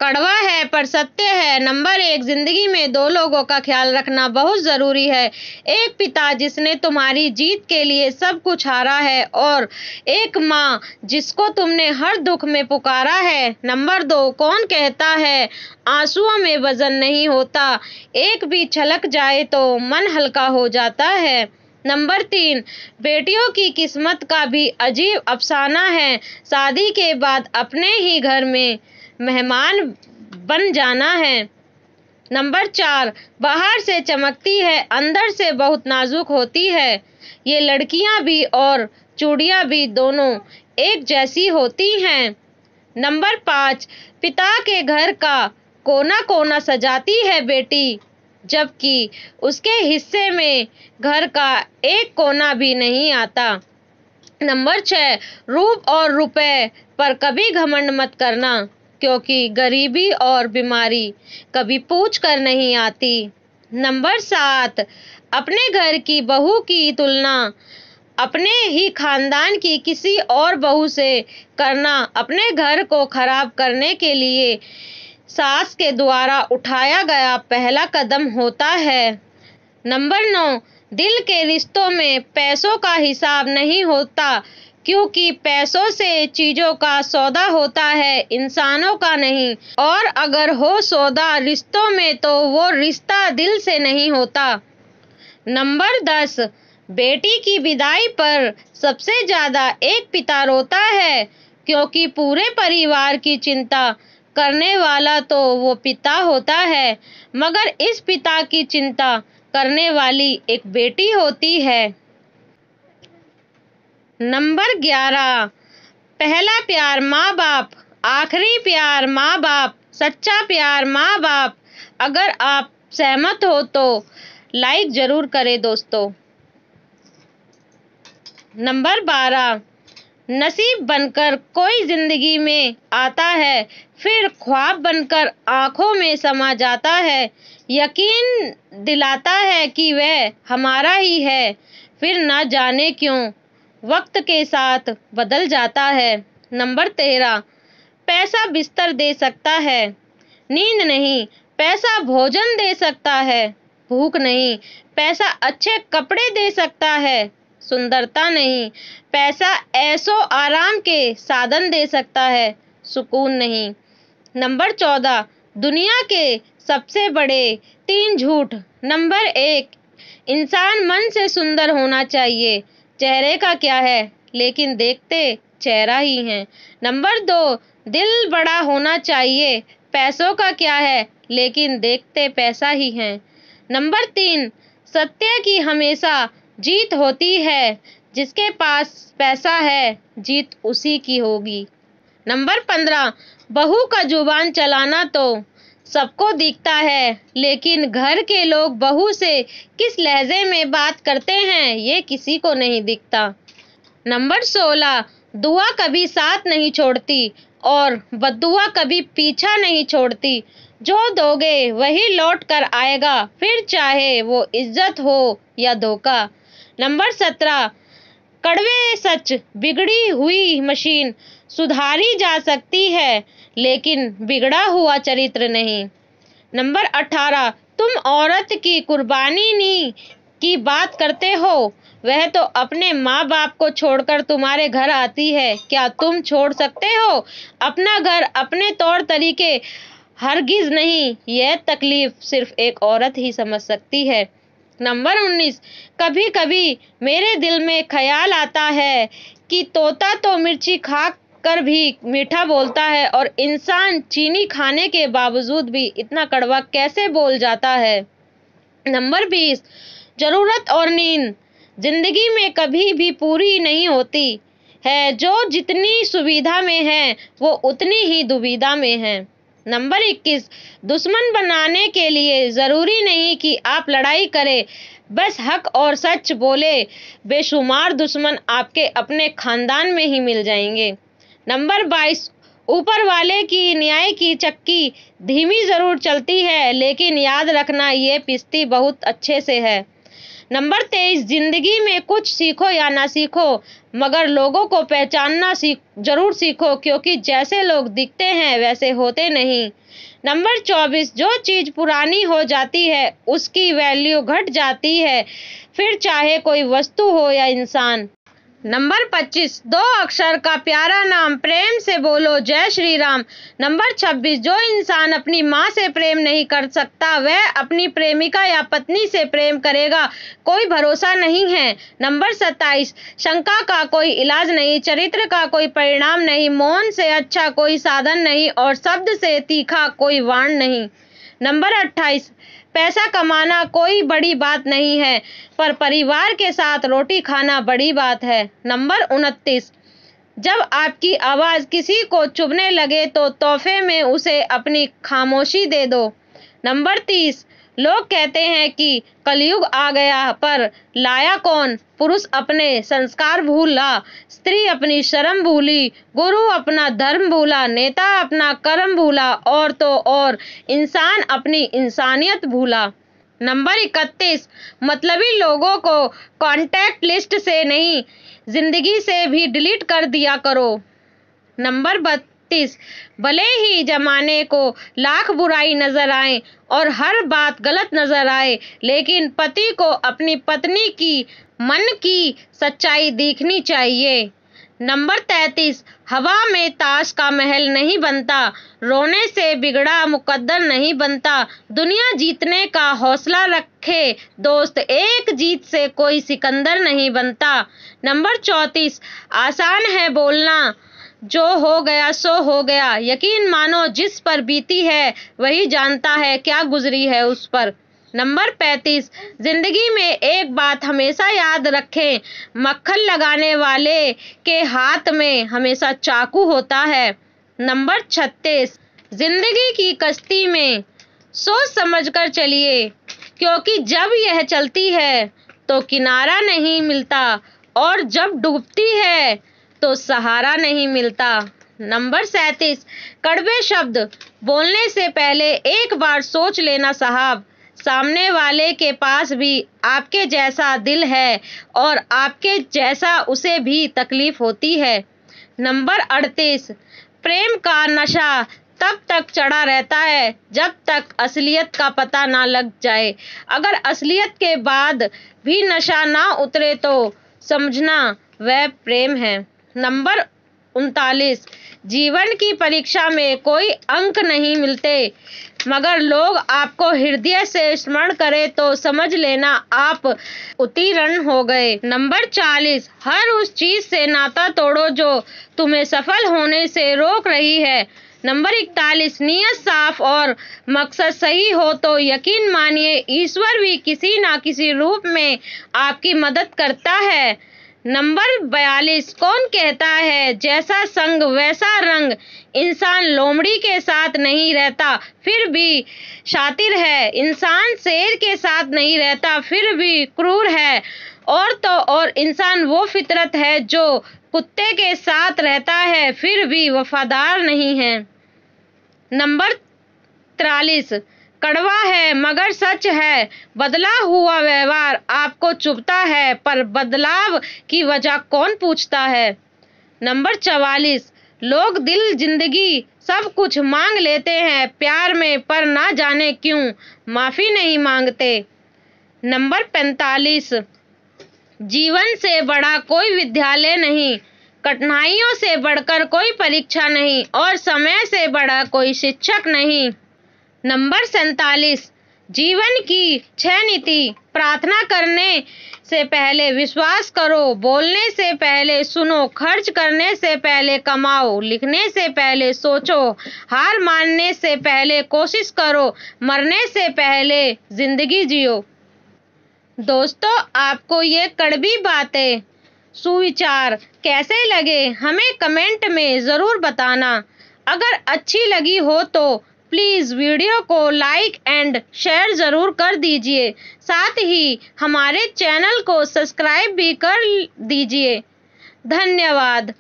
कड़वा है पर सत्य है। नंबर 1, जिंदगी में 2 लोगों का ख्याल रखना बहुत जरूरी है। एक पिता जिसने तुम्हारी जीत के लिए सब कुछ हारा है और एक माँ जिसको तुमने हर दुख में पुकारा है। नंबर 2, कौन कहता है आंसुओं में वजन नहीं होता, एक भी छलक जाए तो मन हल्का हो जाता है। नंबर 3, बेटियों की किस्मत का भी अजीब अफसाना है, शादी के बाद अपने ही घर में मेहमान बन जाना है। नंबर 4, बाहर से चमकती है, अंदर से बहुत नाजुक होती है। ये लड़कियां भी और चूड़ियां भी दोनों एक जैसी होती हैं। नंबर 5, पिता के घर का कोना कोना सजाती है बेटी, जबकि उसके हिस्से में घर का एक कोना भी नहीं आता। नंबर 6, रूप और रुपए पर कभी घमंड मत करना, क्योंकि गरीबी और बीमारी कभी पूछ कर नहीं आती। नंबर 7, अपने घर की बहू की तुलना अपने ही खानदान की किसी और बहू से करना अपने घर को खराब करने के लिए सास के द्वारा उठाया गया पहला कदम होता है। नंबर 9, दिल के रिश्तों में पैसों का हिसाब नहीं होता, क्योंकि पैसों से चीजों का सौदा होता है, इंसानों का नहीं। और अगर हो सौदा रिश्तों में तो वो रिश्ता दिल से नहीं होता। नंबर 10, बेटी की विदाई पर सबसे ज्यादा एक पिता रोता है, क्योंकि पूरे परिवार की चिंता करने वाला तो वो पिता होता है, मगर इस पिता की चिंता करने वाली एक बेटी होती है। नंबर 11, पहला प्यार माँ बाप, आखिरी प्यार माँ बाप, सच्चा प्यार माँ बाप। अगर आप सहमत हो तो लाइक जरूर करें दोस्तों। नंबर 12, नसीब बनकर कोई जिंदगी में आता है, फिर ख्वाब बनकर आंखों में समा जाता है, यकीन दिलाता है कि वह हमारा ही है, फिर ना जाने क्यों वक्त के साथ बदल जाता है। नंबर 13, पैसा बिस्तर दे सकता है, नींद नहीं। पैसा भोजन दे सकता है, भूख नहीं। पैसा अच्छे कपड़े दे सकता है, सुंदरता नहीं। पैसा ऐशो आराम के साधन दे सकता है, सुकून नहीं। नंबर 14, दुनिया के सबसे बड़े 3 झूठ। नंबर 1, इंसान मन से सुंदर होना चाहिए, चेहरे का क्या है, लेकिन देखते चेहरा ही है। नंबर 2, दिल बड़ा होना चाहिए, पैसों का क्या है, लेकिन देखते पैसा ही है। नंबर 3, सत्य की हमेशा जीत होती है, जिसके पास पैसा है जीत उसी की होगी। नंबर 15, बहू का जुबान चलाना तो सबको दिखता है, लेकिन घर के लोग बहू से किस लहजे में बात करते हैं ये किसी को नहीं दिखता। नंबर 16, दुआ कभी साथ नहीं छोड़ती और बद्दुआ कभी पीछा नहीं छोड़ती। जो दोगे वही लौट कर आएगा, फिर चाहे वो इज्जत हो या धोखा। नंबर 17, कड़वे सच, बिगड़ी हुई मशीन सुधारी जा सकती है, लेकिन बिगड़ा हुआ चरित्र नहीं। नंबर 18, तुम औरत की कुर्बानी की बात करते हो, वह तो अपने माँ बाप को छोड़कर तुम्हारे घर आती है, क्या तुम छोड़ सकते हो अपना घर, अपने तौर तरीके? हरगिज नहीं, यह तकलीफ सिर्फ एक औरत ही समझ सकती है। नंबर 19, कभी कभी मेरे दिल में ख्याल आता है कि तोता तो मिर्ची खा कर भी मीठा बोलता है, और इंसान चीनी खाने के बावजूद भी इतना कड़वा कैसे बोल जाता है। नंबर 20, जरूरत और नींद जिंदगी में कभी भी पूरी नहीं होती है, जो जितनी सुविधा में है वो उतनी ही दुविधा में है। नंबर 21, दुश्मन बनाने के लिए जरूरी नहीं कि आप लड़ाई करें, बस हक और सच बोले। बेशुमार दुश्मन आपके अपने खानदान में ही मिल जाएंगे। नंबर 22, ऊपर वाले की न्याय की चक्की धीमी जरूर चलती है, लेकिन याद रखना ये पिसती बहुत अच्छे से है। नंबर 23, जिंदगी में कुछ सीखो या ना सीखो, मगर लोगों को पहचानना जरूर सीखो, क्योंकि जैसे लोग दिखते हैं वैसे होते नहीं। नंबर 24, जो चीज पुरानी हो जाती है उसकी वैल्यू घट जाती है, फिर चाहे कोई वस्तु हो या इंसान। नंबर 25, 2 अक्षर का प्यारा नाम, प्रेम से बोलो जय श्री राम। नंबर 26, जो इंसान अपनी माँ से प्रेम नहीं कर सकता वह अपनी प्रेमिका या पत्नी से प्रेम करेगा, कोई भरोसा नहीं है। नंबर 27, शंका का कोई इलाज नहीं, चरित्र का कोई परिणाम नहीं, मौन से अच्छा कोई साधन नहीं और शब्द से तीखा कोई वाण नहीं। नंबर 28, पैसा कमाना कोई बड़ी बात नहीं है, पर परिवार के साथ रोटी खाना बड़ी बात है। नंबर 29, जब आपकी आवाज किसी को चुभने लगे तो तोहफे में उसे अपनी खामोशी दे दो। नंबर 30, लोग कहते हैं कि कलयुग आ गया, पर लाया कौन? पुरुष अपने संस्कार भूला, स्त्री अपनी शर्म भूली, गुरु अपना धर्म भूला, नेता अपना कर्म भूला और तो और इंसान अपनी इंसानियत भूला। नंबर 31, मतलबी लोगों को कॉन्टैक्ट लिस्ट से नहीं, जिंदगी से भी डिलीट कर दिया करो। नंबर 32, भले ही जमाने को लाख बुराई नजर आए और हर बात गलत नजर आए, लेकिन पति को अपनी पत्नी की मन की सच्चाई देखनी चाहिए। नंबर 33, हवा में ताश का महल नहीं बनता, रोने से बिगड़ा मुकद्दर नहीं बनता, दुनिया जीतने का हौसला रखे दोस्त, एक जीत से कोई सिकंदर नहीं बनता। नंबर 34, आसान है बोलना, जो हो गया सो हो गया, यकीन मानो जिस पर बीती है वही जानता है क्या गुजरी है उस पर। नंबर 35, जिंदगी में एक बात हमेशा याद रखें, मक्खन लगाने वाले के हाथ में हमेशा चाकू होता है। नंबर 36, जिंदगी की कश्ती में सोच समझकर चलिए, क्योंकि जब यह चलती है तो किनारा नहीं मिलता और जब डूबती है तो सहारा नहीं मिलता। नंबर 37, कड़वे शब्द बोलने से पहले एक बार सोच लेना साहब, सामने वाले के पास भी आपके जैसा दिल है और आपके जैसा उसे भी तकलीफ होती है। नंबर 38, प्रेम का नशा तब तक चढ़ा रहता है जब तक असलियत का पता ना लग जाए, अगर असलियत के बाद भी नशा ना उतरे तो समझना वह प्रेम है। नंबर 39, जीवन की परीक्षा में कोई अंक नहीं मिलते, मगर लोग आपको हृदय से स्मरण करे तो समझ लेना आप उत्तीर्ण हो गए। नंबर 40, हर उस चीज से नाता तोड़ो जो तुम्हें सफल होने से रोक रही है। नंबर 41, नियत साफ और मकसद सही हो तो यकीन मानिए ईश्वर भी किसी ना किसी रूप में आपकी मदद करता है। नंबर 42, कौन कहता है जैसा संग वैसा रंग, इंसान लोमड़ी के साथ नहीं रहता फिर भी शातिर है, इंसान शेर के साथ नहीं रहता फिर भी क्रूर है, और तो और इंसान वो फितरत है जो कुत्ते के साथ रहता है फिर भी वफादार नहीं है। नंबर 43, कड़वा है मगर सच है, बदला हुआ व्यवहार आपको चुभता है पर बदलाव की वजह कौन पूछता है। नंबर 44, लोग दिल जिंदगी सब कुछ मांग लेते हैं प्यार में, पर ना जाने क्यों माफी नहीं मांगते। नंबर 45, जीवन से बड़ा कोई विद्यालय नहीं, कठिनाइयों से बढ़कर कोई परीक्षा नहीं और समय से बड़ा कोई शिक्षक नहीं। नंबर 47, जीवन की 6 नीति, प्रार्थना करने से पहले विश्वास करो, बोलने से पहले सुनो, खर्च करने से पहले कमाओ, लिखने से पहले सोचो, हार मानने से पहले कोशिश करो, मरने से पहले जिंदगी जियो। दोस्तों, आपको ये कड़वी बातें सुविचार कैसे लगे हमें कमेंट में ज़रूर बताना। अगर अच्छी लगी हो तो प्लीज़ वीडियो को लाइक एंड शेयर ज़रूर कर दीजिए, साथ ही हमारे चैनल को सब्सक्राइब भी कर दीजिए। धन्यवाद।